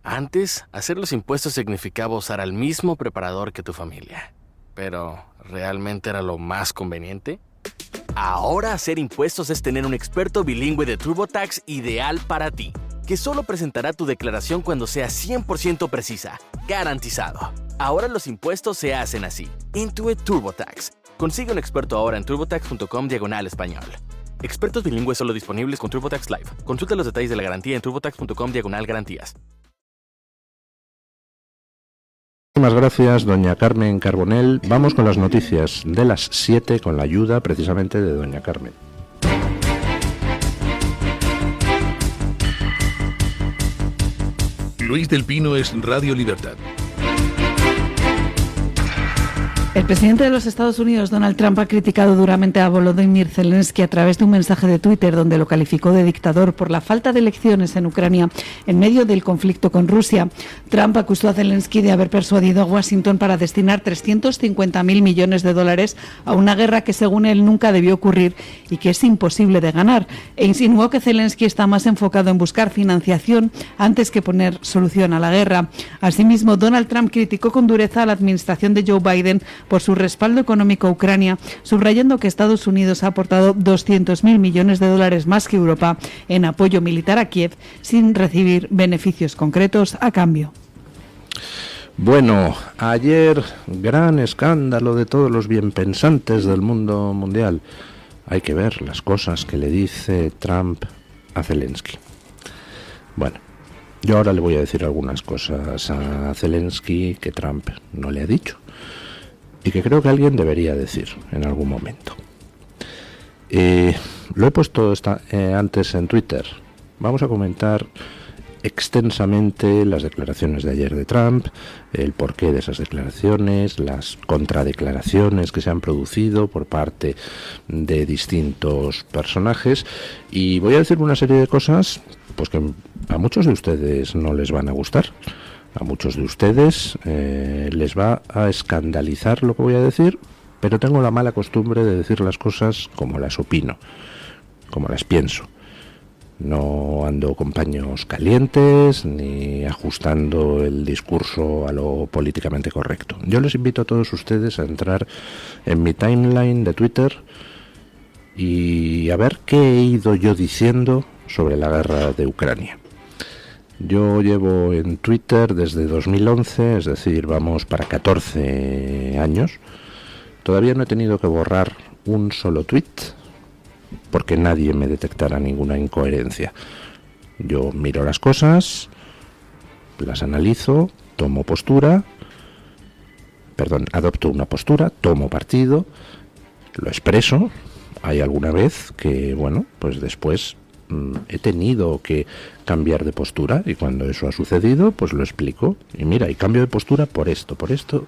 Antes, hacer los impuestos significaba usar al mismo preparador que tu familia. Pero, ¿realmente era lo más conveniente? Ahora hacer impuestos es tener un experto bilingüe de TurboTax ideal para ti, que solo presentará tu declaración cuando sea 100% precisa, garantizado. Ahora los impuestos se hacen así. Intuit TurboTax. Consigue un experto ahora en turbotax.com/español. Expertos bilingües solo disponibles con TurboTax Live. Consulta los detalles de la garantía en turbotax.com/garantías. Muchas gracias, doña Carmen Carbonell. Vamos con las noticias de las 7 con la ayuda precisamente de doña Carmen. Luis del Pino es Radio Libertad. El presidente de los Estados Unidos, Donald Trump, ha criticado duramente a Volodymyr Zelensky a través de un mensaje de Twitter donde lo calificó de dictador por la falta de elecciones en Ucrania en medio del conflicto con Rusia. Trump acusó a Zelensky de haber persuadido a Washington para destinar 350.000 millones de dólares a una guerra que, según él, nunca debió ocurrir y que es imposible de ganar. E insinuó que Zelensky está más enfocado en buscar financiación antes que poner solución a la guerra. Asimismo, Donald Trump criticó con dureza a la administración de Joe Biden por su respaldo económico a Ucrania, subrayando que Estados Unidos ha aportado 200.000 millones de dólares más que Europa en apoyo militar a Kiev sin recibir beneficios concretos a cambio. Bueno, ayer gran escándalo de todos los bienpensantes del mundo mundial. Hay que ver las cosas que le dice Trump a Zelensky. Bueno, yo ahora le voy a decir algunas cosas a Zelensky que Trump no le ha dicho y que creo que alguien debería decir en algún momento. Lo he puesto antes en Twitter. Vamos a comentar extensamente las declaraciones de ayer de Trump, el porqué de esas declaraciones, las contradeclaraciones que se han producido por parte de distintos personajes, y voy a decir una serie de cosas pues que a muchos de ustedes no les van a gustar. A muchos de ustedes les va a escandalizar lo que voy a decir, pero tengo la mala costumbre de decir las cosas como las opino, como las pienso. No ando con paños calientes ni ajustando el discurso a lo políticamente correcto. Yo les invito a todos ustedes a entrar en mi timeline de Twitter y a ver qué he ido yo diciendo sobre la guerra de Ucrania. Yo llevo en Twitter desde 2011, es decir, vamos para 14 años. Todavía no he tenido que borrar un solo tweet porque nadie me detectara ninguna incoherencia. Yo miro las cosas, las analizo, adopto una postura, tomo partido, lo expreso. Hay alguna vez que, bueno, pues después he tenido que cambiar de postura, y cuando eso ha sucedido, pues lo explico. Y mira, y cambio de postura por esto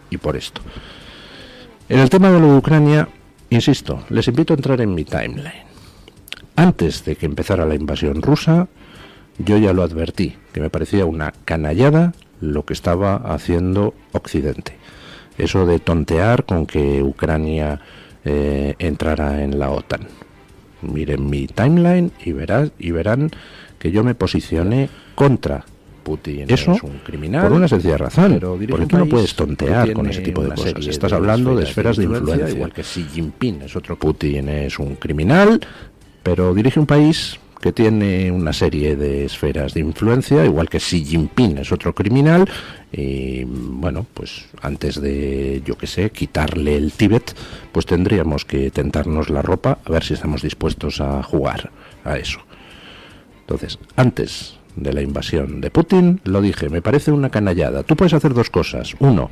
y por esto. En el tema de lo de Ucrania, insisto, les invito a entrar en mi timeline. Antes de que empezara la invasión rusa, yo ya lo advertí, que me parecía una canallada lo que estaba haciendo Occidente. Eso de tontear con que Ucrania entrara en la OTAN. Miren mi timeline y verán que yo me posicioné contra Putin. Eso es un criminal, por una sencilla razón, porque tú no puedes tontear con ese tipo de cosas. Estás hablando de esferas de influencia, igual que Xi Jinping es otro. Putin es un criminal, pero dirige un país que tiene una serie de esferas de influencia, igual que Xi Jinping es otro criminal. Y bueno, pues antes de, yo qué sé, quitarle el Tíbet, pues tendríamos que tentarnos la ropa a ver si estamos dispuestos a jugar a eso. Entonces, antes de la invasión de Putin, lo dije, me parece una canallada. Tú puedes hacer dos cosas. Uno,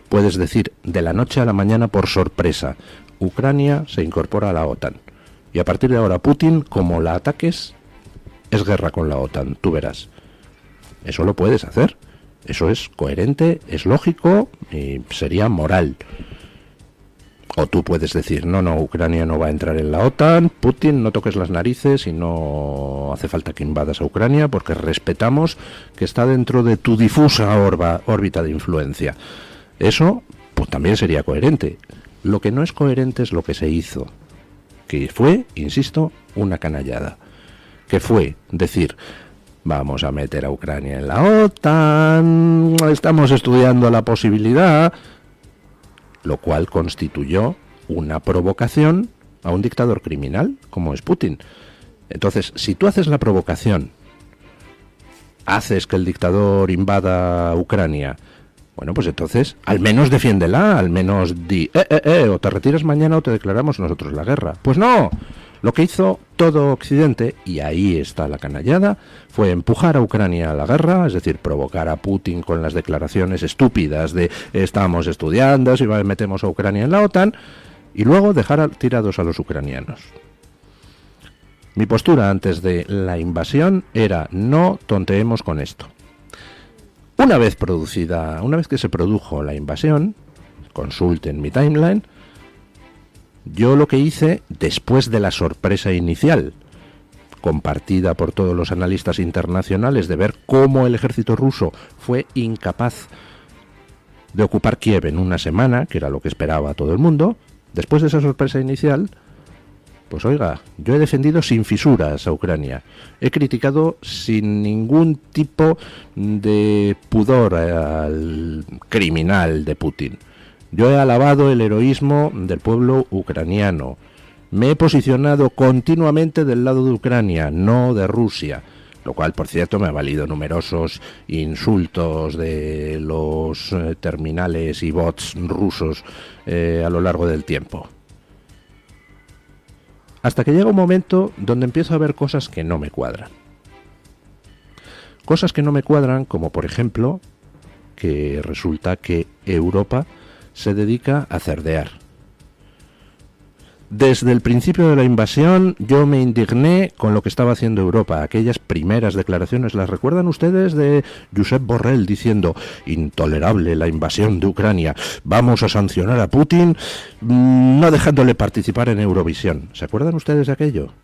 puedes decir de la noche a la mañana por sorpresa, Ucrania se incorpora a la OTAN. Y a partir de ahora Putin, como la ataques, es guerra con la OTAN, tú verás. Eso lo puedes hacer. Eso es coherente, es lógico y sería moral. O tú puedes decir, no, Ucrania no va a entrar en la OTAN, Putin, no toques las narices y no hace falta que invadas a Ucrania porque respetamos que está dentro de tu difusa órbita de influencia. Eso, pues también sería coherente. Lo que no es coherente es lo que se hizo, que fue, insisto, una canallada. Que fue decir, vamos a meter a Ucrania en la OTAN, estamos estudiando la posibilidad, lo cual constituyó una provocación a un dictador criminal como es Putin. Entonces, si tú haces la provocación, haces que el dictador invada Ucrania, bueno, pues entonces, al menos defiéndela, al menos di, o te retiras mañana o te declaramos nosotros la guerra. Pues no, lo que hizo todo Occidente, y ahí está la canallada, fue empujar a Ucrania a la guerra, es decir, provocar a Putin con las declaraciones estúpidas de estamos estudiando si metemos a Ucrania en la OTAN, y luego dejar tirados a los ucranianos. Mi postura antes de la invasión era no tonteemos con esto. Una vez que se produjo la invasión, consulten mi timeline, yo lo que hice después de la sorpresa inicial, compartida por todos los analistas internacionales, de ver cómo el ejército ruso fue incapaz de ocupar Kiev en una semana, que era lo que esperaba todo el mundo, después de esa sorpresa inicial, pues oiga, yo he defendido sin fisuras a Ucrania. He criticado sin ningún tipo de pudor al criminal de Putin. Yo he alabado el heroísmo del pueblo ucraniano. Me he posicionado continuamente del lado de Ucrania, no de Rusia. Lo cual, por cierto, me ha valido numerosos insultos de los terminales y bots rusos a lo largo del tiempo. Hasta que llega un momento donde empiezo a ver cosas que no me cuadran. Cosas que no me cuadran, como por ejemplo, que resulta que Europa se dedica a cerdear. Desde el principio de la invasión yo me indigné con lo que estaba haciendo Europa. Aquellas primeras declaraciones, ¿las recuerdan ustedes? De Josep Borrell diciendo intolerable la invasión de Ucrania, vamos a sancionar a Putin no dejándole participar en Eurovisión. ¿Se acuerdan ustedes de aquello?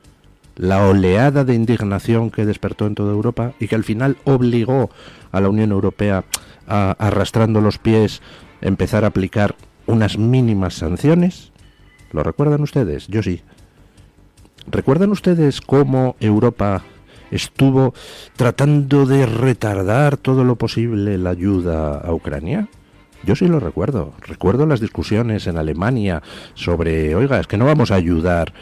La oleada de indignación que despertó en toda Europa y que al final obligó a la Unión Europea a, arrastrando los pies, empezar a aplicar unas mínimas sanciones. ¿Lo recuerdan ustedes? Yo sí. ¿Recuerdan ustedes cómo Europa estuvo tratando de retardar todo lo posible la ayuda a Ucrania? Yo sí lo recuerdo. Recuerdo las discusiones en Alemania sobre, oiga, es que no vamos a ayudar.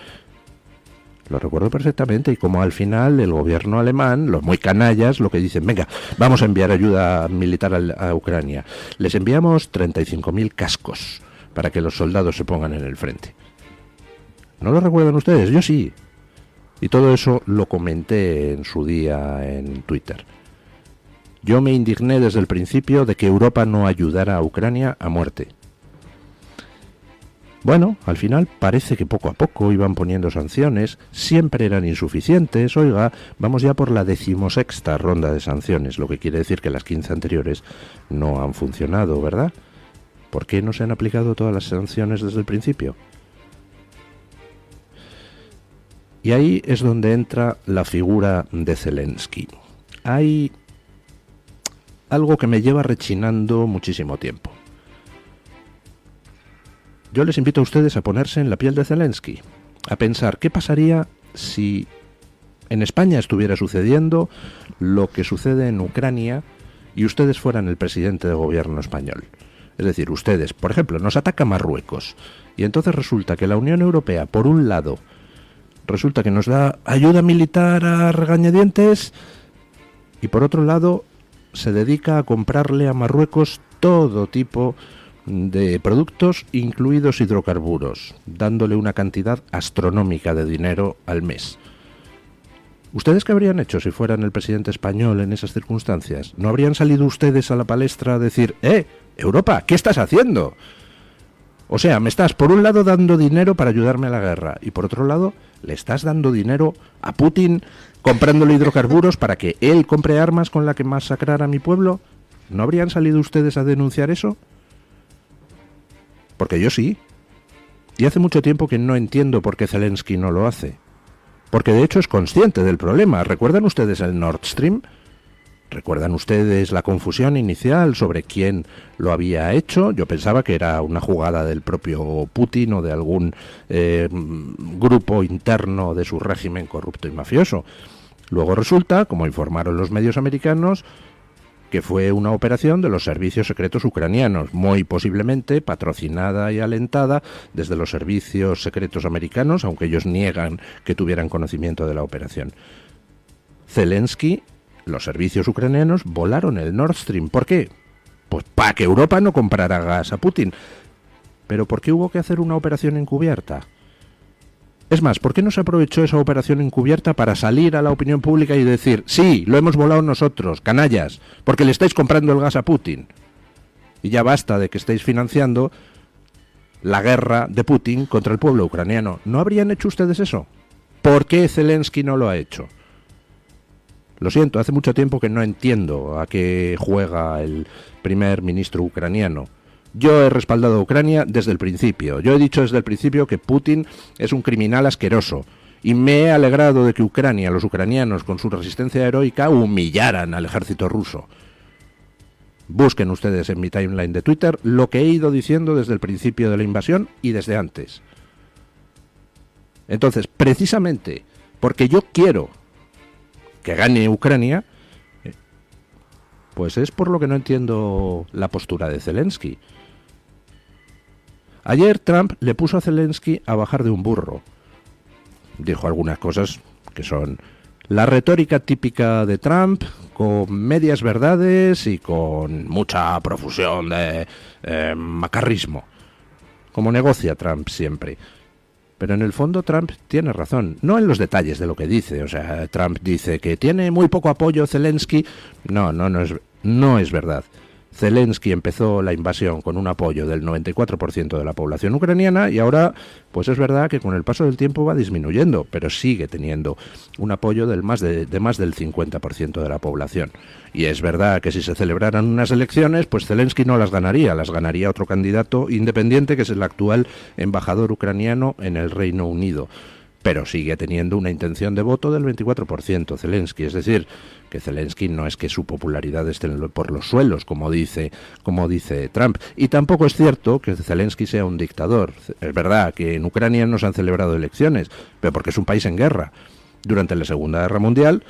Lo recuerdo perfectamente, y como al final el gobierno alemán, los muy canallas, lo que dicen, venga, vamos a enviar ayuda militar a Ucrania. Les enviamos 35.000 cascos para que los soldados se pongan en el frente. ¿No lo recuerdan ustedes? Yo sí. Y todo eso lo comenté en su día en Twitter. Yo me indigné desde el principio de que Europa no ayudara a Ucrania a muerte. Bueno, al final parece que poco a poco iban poniendo sanciones, siempre eran insuficientes. Oiga, vamos ya por la 16ª ronda de sanciones, lo que quiere decir que las 15 anteriores no han funcionado, ¿verdad? ¿Por qué no se han aplicado todas las sanciones desde el principio? Y ahí es donde entra la figura de Zelensky. Hay algo que me lleva rechinando muchísimo tiempo. Yo les invito a ustedes a ponerse en la piel de Zelensky, a pensar qué pasaría si en España estuviera sucediendo lo que sucede en Ucrania y ustedes fueran el presidente de gobierno español. Es decir, ustedes, por ejemplo, nos ataca Marruecos y entonces resulta que la Unión Europea, por un lado, resulta que nos da ayuda militar a regañadientes y por otro lado se dedica a comprarle a Marruecos todo tipo de productos, incluidos hidrocarburos, dándole una cantidad astronómica de dinero al mes. ¿Ustedes qué habrían hecho si fueran el presidente español en esas circunstancias? ¿No habrían salido ustedes a la palestra a decir, Europa, ¿qué estás haciendo? O sea, me estás por un lado dando dinero para ayudarme a la guerra y por otro lado le estás dando dinero a Putin comprándole hidrocarburos para que él compre armas con la que masacrar a mi pueblo? ¿No habrían salido ustedes a denunciar eso? Porque yo sí. Y hace mucho tiempo que no entiendo por qué Zelensky no lo hace. Porque de hecho es consciente del problema. ¿Recuerdan ustedes el Nord Stream? ¿Recuerdan ustedes la confusión inicial sobre quién lo había hecho? Yo pensaba que era una jugada del propio Putin o de algún grupo interno de su régimen corrupto y mafioso. Luego resulta, como informaron los medios americanos, que fue una operación de los servicios secretos ucranianos, muy posiblemente patrocinada y alentada desde los servicios secretos americanos, aunque ellos niegan que tuvieran conocimiento de la operación. Zelensky, los servicios ucranianos, volaron el Nord Stream. ¿Por qué? Pues para que Europa no comprara gas a Putin. ¿Pero por qué hubo que hacer una operación encubierta? Es más, ¿por qué no se aprovechó esa operación encubierta para salir a la opinión pública y decir, sí, lo hemos volado nosotros, canallas, porque le estáis comprando el gas a Putin? Y ya basta de que estéis financiando la guerra de Putin contra el pueblo ucraniano. ¿No habrían hecho ustedes eso? ¿Por qué Zelensky no lo ha hecho? Lo siento, hace mucho tiempo que no entiendo a qué juega el primer ministro ucraniano. Yo he respaldado a Ucrania desde el principio. Yo he dicho desde el principio que Putin es un criminal asqueroso. Y me he alegrado de que Ucrania, los ucranianos, con su resistencia heroica, humillaran al ejército ruso. Busquen ustedes en mi timeline de Twitter lo que he ido diciendo desde el principio de la invasión y desde antes. Entonces, precisamente porque yo quiero que gane Ucrania, pues es por lo que no entiendo la postura de Zelensky. Ayer Trump le puso a Zelensky a bajar de un burro. Dijo algunas cosas que son la retórica típica de Trump, con medias verdades y con mucha profusión de macarrismo, como negocia Trump siempre. Pero en el fondo Trump tiene razón, no en los detalles de lo que dice. O sea, Trump dice que tiene muy poco apoyo Zelensky. No es verdad. Zelensky empezó la invasión con un apoyo del 94% de la población ucraniana y ahora, pues es verdad que con el paso del tiempo va disminuyendo, pero sigue teniendo un apoyo de más del 50% de la población. Y es verdad que si se celebraran unas elecciones, pues Zelensky no las ganaría otro candidato independiente que es el actual embajador ucraniano en el Reino Unido. Pero sigue teniendo una intención de voto del 24% Zelensky, es decir, que Zelensky no es que su popularidad esté por los suelos, como dice Trump. Y tampoco es cierto que Zelensky sea un dictador. Es verdad que en Ucrania no se han celebrado elecciones, pero porque es un país en guerra. Durante la Segunda Guerra Mundial,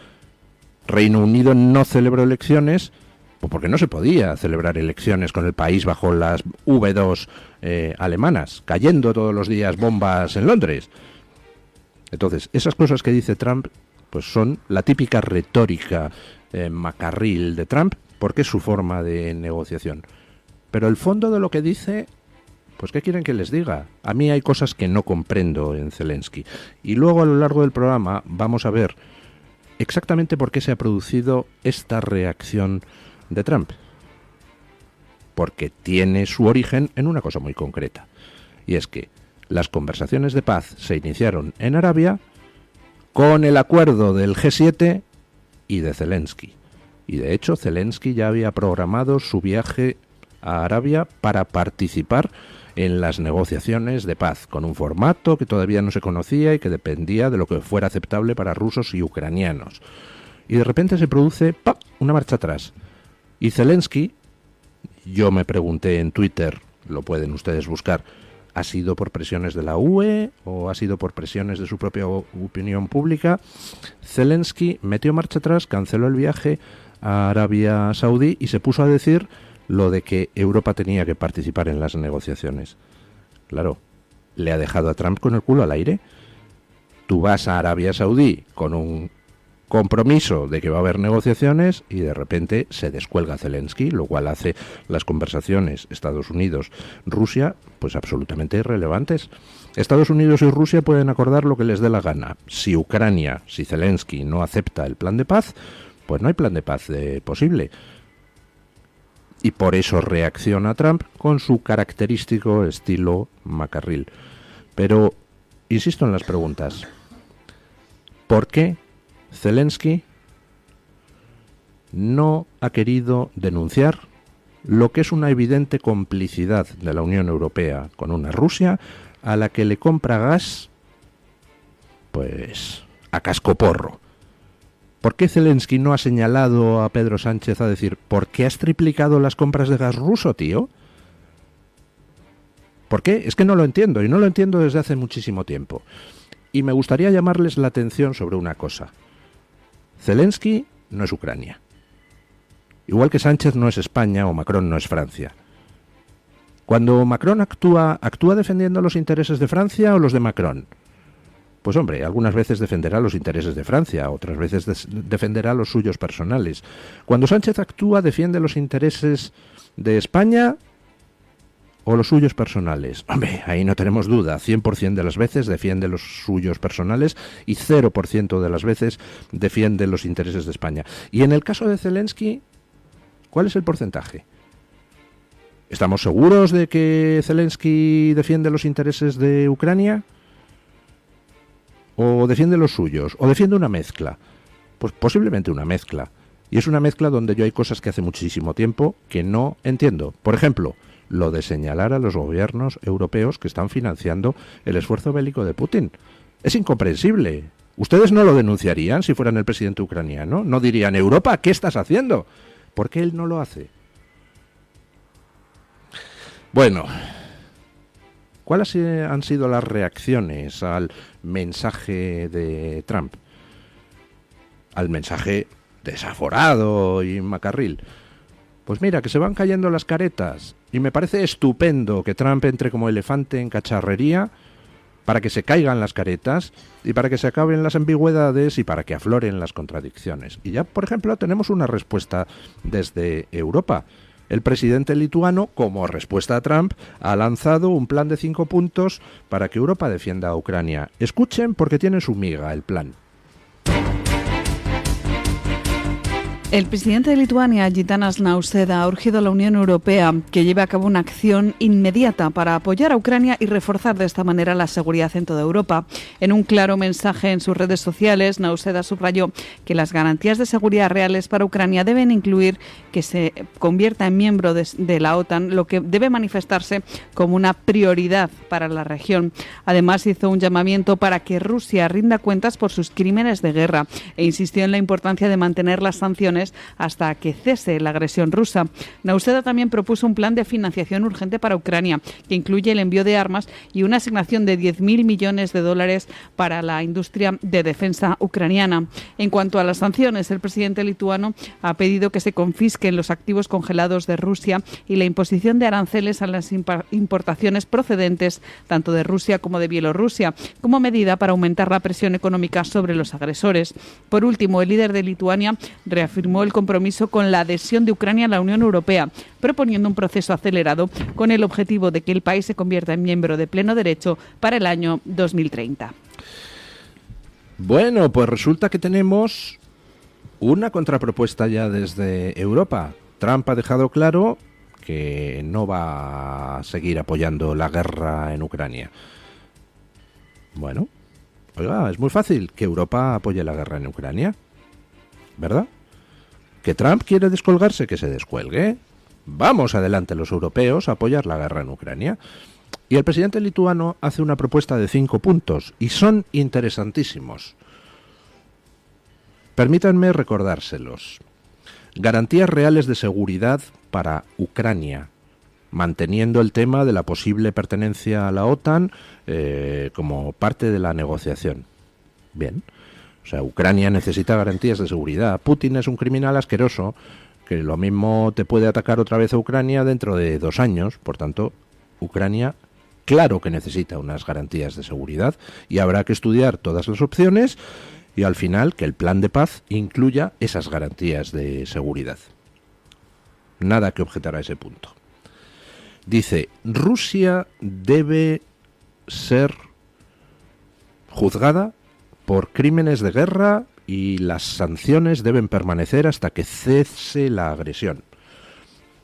Reino Unido no celebró elecciones porque no se podía celebrar elecciones con el país bajo las V2 alemanas, cayendo todos los días bombas en Londres. Entonces, esas cosas que dice Trump pues son la típica retórica macarril de Trump, porque es su forma de negociación. Pero el fondo de lo que dice, pues ¿qué quieren que les diga? A mí hay cosas que no comprendo en Zelensky. Y luego a lo largo del programa vamos a ver exactamente por qué se ha producido esta reacción de Trump. Porque tiene su origen en una cosa muy concreta. Y es que las conversaciones de paz se iniciaron en Arabia con el acuerdo del G7 y de Zelensky. Y de hecho Zelensky ya había programado su viaje a Arabia para participar en las negociaciones de paz, con un formato que todavía no se conocía y que dependía de lo que fuera aceptable para rusos y ucranianos. Y de repente se produce una marcha atrás. Y Zelensky, yo me pregunté en Twitter, lo pueden ustedes buscar, ¿ha sido por presiones de la UE o ha sido por presiones de su propia opinión pública? Zelensky metió marcha atrás, canceló el viaje a Arabia Saudí y se puso a decir lo de que Europa tenía que participar en las negociaciones. Claro, le ha dejado a Trump con el culo al aire. Tú vas a Arabia Saudí con un compromiso de que va a haber negociaciones y de repente se descuelga Zelensky, lo cual hace las conversaciones Estados Unidos-Rusia pues absolutamente irrelevantes. Estados Unidos y Rusia pueden acordar lo que les dé la gana. Si Zelensky no acepta el plan de paz, pues no hay plan de paz posible. Y por eso reacciona Trump con su característico estilo macarril. Pero insisto en las preguntas. ¿Por qué Zelensky no ha querido denunciar lo que es una evidente complicidad de la Unión Europea con una Rusia a la que le compra gas, pues, a cascoporro? ¿Por qué Zelensky no ha señalado a Pedro Sánchez a decir, ¿por qué has triplicado las compras de gas ruso, tío? ¿Por qué? Es que no lo entiendo, y no lo entiendo desde hace muchísimo tiempo. Y me gustaría llamarles la atención sobre una cosa. Zelensky no es Ucrania. Igual que Sánchez no es España o Macron no es Francia. Cuando Macron actúa defendiendo los intereses de Francia o los de Macron. Pues hombre, algunas veces defenderá los intereses de Francia, otras veces defenderá los suyos personales. Cuando Sánchez actúa, defiende los intereses de España o los suyos personales. Hombre, ahí no tenemos duda, 100% de las veces defiende los suyos personales y 0% de las veces defiende los intereses de España. Y en el caso de Zelensky, ¿cuál es el porcentaje? ¿Estamos seguros de que Zelensky defiende los intereses de Ucrania? ¿O defiende los suyos? ¿O defiende una mezcla? Pues posiblemente una mezcla. Y es una mezcla donde yo hay cosas que hace muchísimo tiempo que no entiendo. Por ejemplo, lo de señalar a los gobiernos europeos que están financiando el esfuerzo bélico de Putin. Es incomprensible. ¿Ustedes no lo denunciarían si fueran el presidente ucraniano? ¿No dirían, Europa, ¿qué estás haciendo? ¿Por qué él no lo hace? Bueno, ¿cuáles han sido las reacciones al mensaje de Trump? Al mensaje desaforado y macarril. Pues mira, que se van cayendo las caretas. Y me parece estupendo que Trump entre como elefante en cacharrería para que se caigan las caretas y para que se acaben las ambigüedades y para que afloren las contradicciones. Y ya, por ejemplo, tenemos una respuesta desde Europa. El presidente lituano, como respuesta a Trump, ha lanzado un plan de 5 puntos para que Europa defienda a Ucrania. Escuchen porque tiene su miga el plan. El presidente de Lituania, Gitanas Nausėda, ha urgido a la Unión Europea que lleve a cabo una acción inmediata para apoyar a Ucrania y reforzar de esta manera la seguridad en toda Europa. En un claro mensaje en sus redes sociales, Nausėda subrayó que las garantías de seguridad reales para Ucrania deben incluir que se convierta en miembro de la OTAN, lo que debe manifestarse como una prioridad para la región. Además, hizo un llamamiento para que Rusia rinda cuentas por sus crímenes de guerra e insistió en la importancia de mantener las sanciones hasta que cese la agresión rusa. Nausėda también propuso un plan de financiación urgente para Ucrania, que incluye el envío de armas y una asignación de 10.000 millones de dólares para la industria de defensa ucraniana. En cuanto a las sanciones, el presidente lituano ha pedido que se confisquen los activos congelados de Rusia y la imposición de aranceles a las importaciones procedentes tanto de Rusia como de Bielorrusia, como medida para aumentar la presión económica sobre los agresores. Por último, el líder de Lituania reafirmó el compromiso con la adhesión de Ucrania a la Unión Europea, proponiendo un proceso acelerado con el objetivo de que el país se convierta en miembro de pleno derecho para el año 2030. Bueno, pues resulta que tenemos una contrapropuesta ya desde Europa. Trump ha dejado claro que no va a seguir apoyando la guerra en Ucrania. Bueno, oiga, es muy fácil que Europa apoye la guerra en Ucrania, ¿verdad? ¿Que Trump quiere descolgarse? Que se descuelgue. Vamos adelante los europeos a apoyar la guerra en Ucrania. Y el presidente lituano hace una propuesta de 5 puntos y son interesantísimos. Permítanme recordárselos. Garantías reales de seguridad para Ucrania, manteniendo el tema de la posible pertenencia a la OTAN como parte de la negociación. Bien. O sea, Ucrania necesita garantías de seguridad. Putin es un criminal asqueroso que lo mismo te puede atacar otra vez a Ucrania dentro de 2 años. Por tanto, Ucrania, claro que necesita unas garantías de seguridad y habrá que estudiar todas las opciones y al final que el plan de paz incluya esas garantías de seguridad. Nada que objetar a ese punto. Dice, Rusia debe ser juzgada por crímenes de guerra y las sanciones deben permanecer hasta que cese la agresión.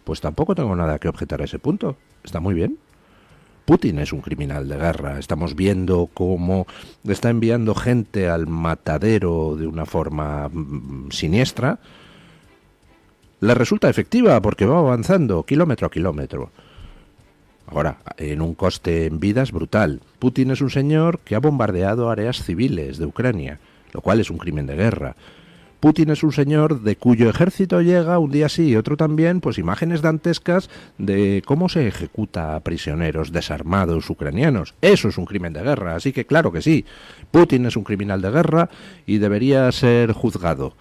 Pues tampoco tengo nada que objetar a ese punto. Está muy bien. Putin es un criminal de guerra. Estamos viendo cómo está enviando gente al matadero de una forma siniestra. Le resulta efectiva porque va avanzando kilómetro a kilómetro. Ahora, en un coste en vidas brutal. Putin es un señor que ha bombardeado áreas civiles de Ucrania, lo cual es un crimen de guerra. Putin es un señor de cuyo ejército llega un día sí y otro también, pues imágenes dantescas de cómo se ejecuta a prisioneros desarmados ucranianos. Eso es un crimen de guerra, así que claro que sí, Putin es un criminal de guerra y debería ser juzgado.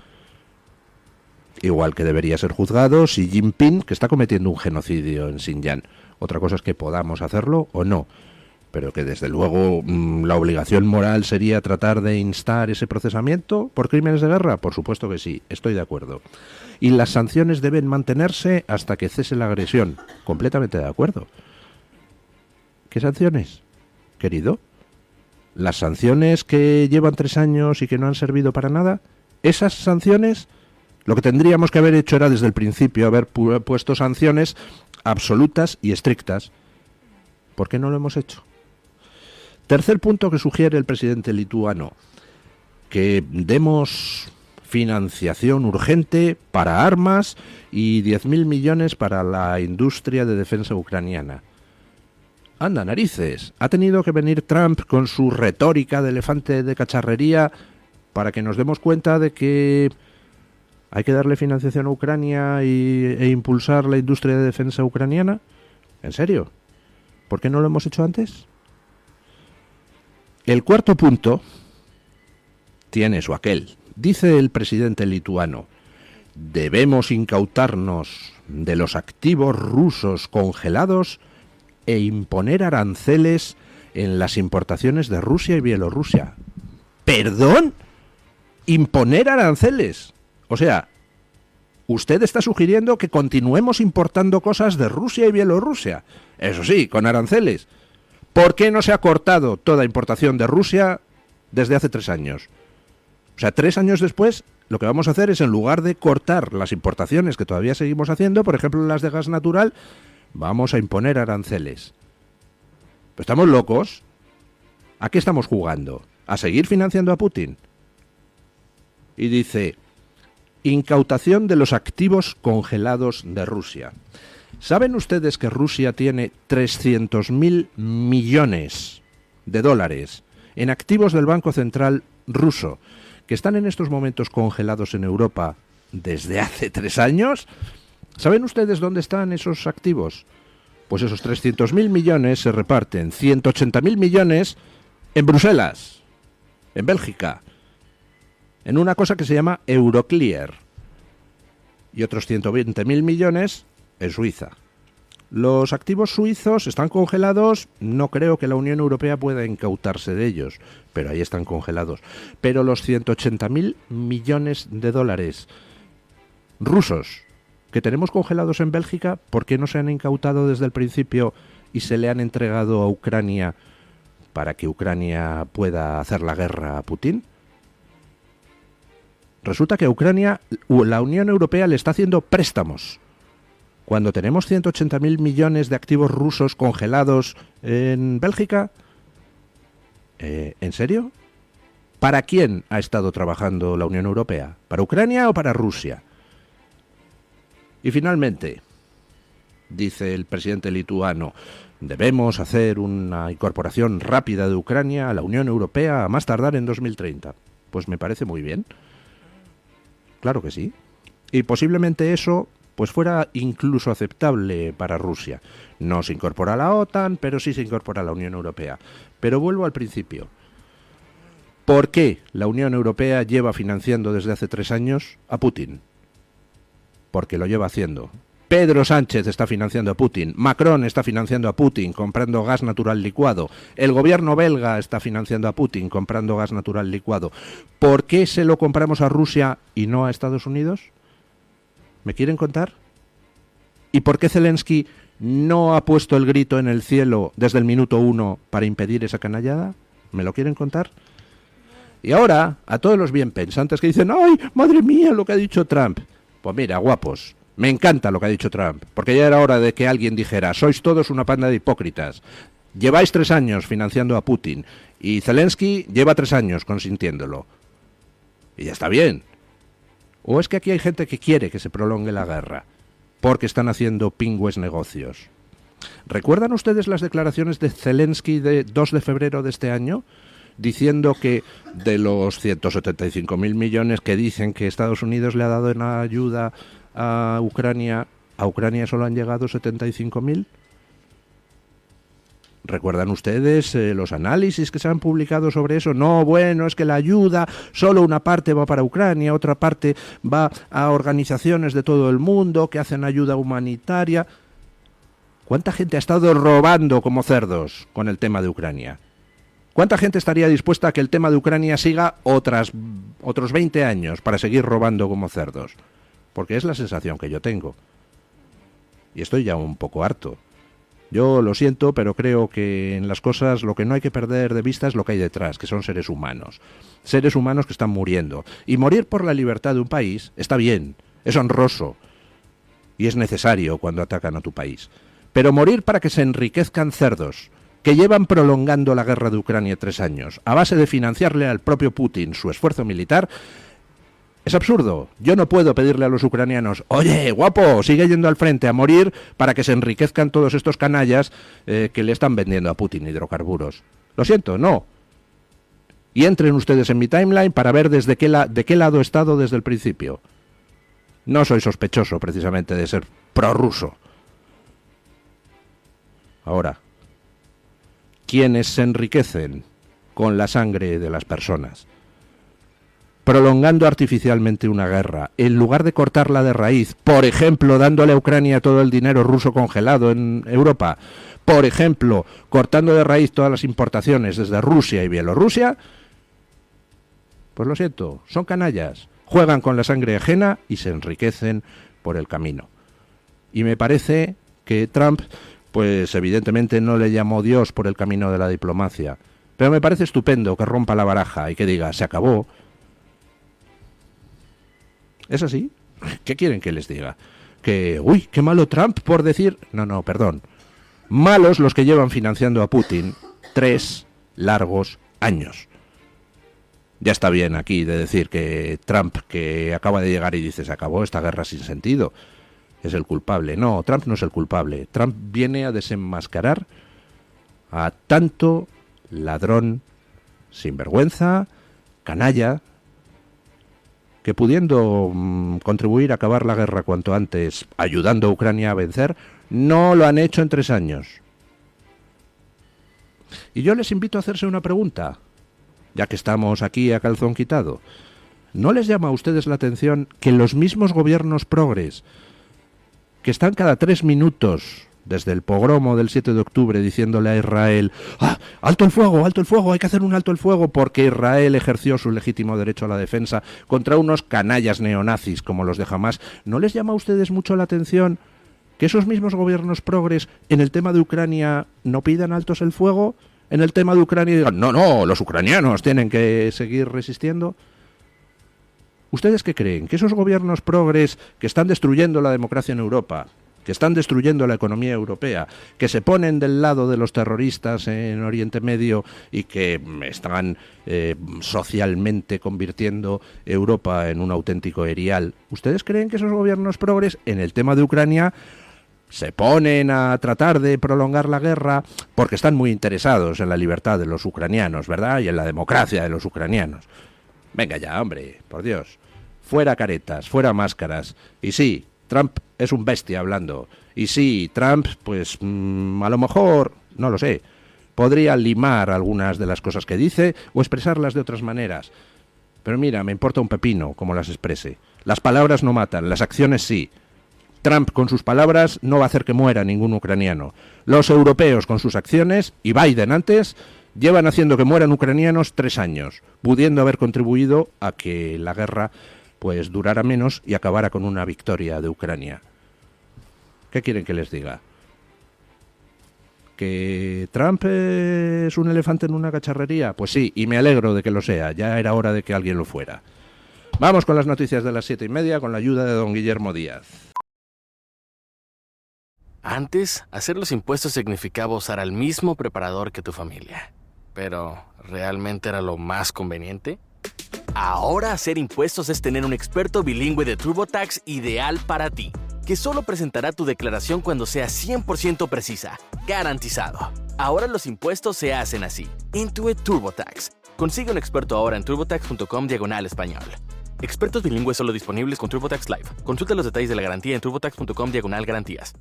Igual que debería ser juzgado Xi Jinping, que está cometiendo un genocidio en Xinjiang. Otra cosa es que podamos hacerlo o no, pero que desde luego la obligación moral sería tratar de instar ese procesamiento por crímenes de guerra. Por supuesto que sí, estoy de acuerdo. Y las sanciones deben mantenerse hasta que cese la agresión. Completamente de acuerdo. ¿Qué sanciones, querido? ¿Las sanciones que llevan 3 años y que no han servido para nada? ¿Esas sanciones? Lo que tendríamos que haber hecho era desde el principio haber puesto sanciones absolutas y estrictas. ¿Por qué no lo hemos hecho? Tercer punto que sugiere el presidente lituano, que demos financiación urgente para armas y 10.000 millones para la industria de defensa ucraniana. Anda, narices, ha tenido que venir Trump con su retórica de elefante de cacharrería para que nos demos cuenta de que hay que darle financiación a Ucrania e impulsar la industria de defensa ucraniana. ¿En serio? ¿Por qué no lo hemos hecho antes? El cuarto punto tiene su aquel. Dice el presidente lituano: debemos incautarnos de los activos rusos congelados e imponer aranceles en las importaciones de Rusia y Bielorrusia. ¿Perdón? ¿Imponer aranceles? O sea, usted está sugiriendo que continuemos importando cosas de Rusia y Bielorrusia. Eso sí, con aranceles. ¿Por qué no se ha cortado toda importación de Rusia desde hace 3 años? O sea, 3 años después, lo que vamos a hacer es, en lugar de cortar las importaciones que todavía seguimos haciendo, por ejemplo las de gas natural, vamos a imponer aranceles. ¿Pero estamos locos? ¿A qué estamos jugando? ¿A seguir financiando a Putin? Y dice: incautación de los activos congelados de Rusia. ¿Saben ustedes que Rusia tiene 300.000 millones de dólares en activos del Banco Central ruso, que están en estos momentos congelados en Europa desde hace 3 años? ¿Saben ustedes dónde están esos activos? Pues esos 300.000 millones se reparten 180.000 millones en Bruselas, en Bélgica, en una cosa que se llama Euroclear, y otros 120.000 millones en Suiza. Los activos suizos están congelados, no creo que la Unión Europea pueda incautarse de ellos, pero ahí están congelados. Pero los 180.000 millones de dólares rusos que tenemos congelados en Bélgica, ¿por qué no se han incautado desde el principio y se le han entregado a Ucrania para que Ucrania pueda hacer la guerra a Putin? Resulta que a Ucrania la Unión Europea le está haciendo préstamos. Cuando tenemos 180.000 millones de activos rusos congelados en Bélgica. ¿En serio? ¿Para quién ha estado trabajando la Unión Europea? ¿Para Ucrania o para Rusia? Y finalmente, dice el presidente lituano, debemos hacer una incorporación rápida de Ucrania a la Unión Europea a más tardar en 2030. Pues me parece muy bien. Claro que sí. Y posiblemente eso pues fuera incluso aceptable para Rusia. No se incorpora a la OTAN, pero sí se incorpora a la Unión Europea. Pero vuelvo al principio. ¿Por qué la Unión Europea lleva financiando desde hace 3 años a Putin? Porque lo lleva haciendo. Pedro Sánchez está financiando a Putin, Macron está financiando a Putin comprando gas natural licuado, el gobierno belga está financiando a Putin comprando gas natural licuado. ¿Por qué se lo compramos a Rusia y no a Estados Unidos? ¿Me quieren contar? ¿Y por qué Zelensky no ha puesto el grito en el cielo desde el minuto 1 para impedir esa canallada? ¿Me lo quieren contar? Y ahora, a todos los bien pensantes que dicen, ¡ay, madre mía, lo que ha dicho Trump! Pues mira, guapos, me encanta lo que ha dicho Trump, porque ya era hora de que alguien dijera, sois todos una panda de hipócritas. Lleváis 3 años financiando a Putin, y Zelensky lleva 3 años consintiéndolo. Y ya está bien. ¿O es que aquí hay gente que quiere que se prolongue la guerra? Porque están haciendo pingües negocios. ¿Recuerdan ustedes las declaraciones de Zelensky de 2 de febrero de este año? diciendo que de los 175.000 millones que dicen que Estados Unidos le ha dado en ayuda a Ucrania solo han llegado 75.000. ¿Recuerdan ustedes los análisis que se han publicado sobre eso? No, bueno, es que la ayuda, solo una parte va para Ucrania, otra parte va a organizaciones de todo el mundo que hacen ayuda humanitaria. ¿Cuánta gente ha estado robando como cerdos con el tema de Ucrania? ¿Cuánta gente estaría dispuesta a que el tema de Ucrania siga otros 20 años para seguir robando como cerdos? Porque es la sensación que yo tengo. Y estoy ya un poco harto. Yo lo siento, pero creo que en las cosas lo que no hay que perder de vista es lo que hay detrás, que son seres humanos. Seres humanos que están muriendo. Y morir por la libertad de un país está bien, es honroso y es necesario cuando atacan a tu país. Pero morir para que se enriquezcan cerdos, que llevan prolongando la guerra de Ucrania 3 años, a base de financiarle al propio Putin su esfuerzo militar, es absurdo. Yo no puedo pedirle a los ucranianos, oye, guapo, sigue yendo al frente a morir para que se enriquezcan todos estos canallas que le están vendiendo a Putin hidrocarburos. Lo siento, no. Y entren ustedes en mi timeline para ver de qué lado he estado desde el principio. No soy sospechoso precisamente de ser prorruso. Ahora, ¿quiénes se enriquecen con la sangre de las personas? Prolongando artificialmente una guerra, en lugar de cortarla de raíz, por ejemplo, dándole a Ucrania todo el dinero ruso congelado en Europa, por ejemplo, cortando de raíz todas las importaciones desde Rusia y Bielorrusia, pues lo siento, son canallas, juegan con la sangre ajena y se enriquecen por el camino. Y me parece que Trump, pues evidentemente no le llamó Dios por el camino de la diplomacia, pero me parece estupendo que rompa la baraja y que diga, se acabó. ¿Es así? ¿Qué quieren que les diga? Que, uy, qué malo Trump por decir... No, perdón. Malos los que llevan financiando a Putin 3 largos años. Ya está bien aquí de decir que Trump, que acaba de llegar y dice, se acabó esta guerra sin sentido, es el culpable. No, Trump no es el culpable. Trump viene a desenmascarar a tanto ladrón, sinvergüenza, canalla, que pudiendo contribuir a acabar la guerra cuanto antes, ayudando a Ucrania a vencer, no lo han hecho en 3 años. Y yo les invito a hacerse una pregunta, ya que estamos aquí a calzón quitado. ¿No les llama a ustedes la atención que los mismos gobiernos progres, que están cada 3 minutos, desde el pogromo del 7 de octubre, diciéndole a Israel, alto el fuego, hay que hacer un alto el fuego, porque Israel ejerció su legítimo derecho a la defensa contra unos canallas neonazis como los de Hamás, ¿no les llama a ustedes mucho la atención que esos mismos gobiernos progres en el tema de Ucrania no pidan altos el fuego? En el tema de Ucrania digan, no, los ucranianos tienen que seguir resistiendo. ¿Ustedes qué creen? ¿Que esos gobiernos progres que están destruyendo la democracia en Europa, que están destruyendo la economía europea, que se ponen del lado de los terroristas en Oriente Medio y que están socialmente convirtiendo Europa en un auténtico erial, ¿ustedes creen que esos gobiernos progres en el tema de Ucrania se ponen a tratar de prolongar la guerra porque están muy interesados en la libertad de los ucranianos, ¿verdad? Y en la democracia de los ucranianos? Venga ya, hombre, por Dios. Fuera caretas, fuera máscaras. Y sí, Trump es un bestia hablando. Y sí, Trump, pues a lo mejor, no lo sé, podría limar algunas de las cosas que dice o expresarlas de otras maneras. Pero mira, me importa un pepino cómo las exprese. Las palabras no matan, las acciones sí. Trump con sus palabras no va a hacer que muera ningún ucraniano. Los europeos con sus acciones, y Biden antes, llevan haciendo que mueran ucranianos 3 años, pudiendo haber contribuido a que la guerra pues durara menos y acabara con una victoria de Ucrania. ¿Qué quieren que les diga? ¿Que Trump es un elefante en una cacharrería? Pues sí, y me alegro de que lo sea, ya era hora de que alguien lo fuera. Vamos con las noticias de las 7:30 con la ayuda de don Guillermo Díaz. Antes, hacer los impuestos significaba usar al mismo preparador que tu familia. Pero, ¿realmente era lo más conveniente? Ahora hacer impuestos es tener un experto bilingüe de TurboTax ideal para ti, que solo presentará tu declaración cuando sea 100% precisa, garantizado. Ahora los impuestos se hacen así. Intuit TurboTax, Consigue un experto ahora en turbotax.com/español. Expertos bilingües solo disponibles con TurboTax Live. Consulta los detalles de la garantía en turbotax.com/garantías.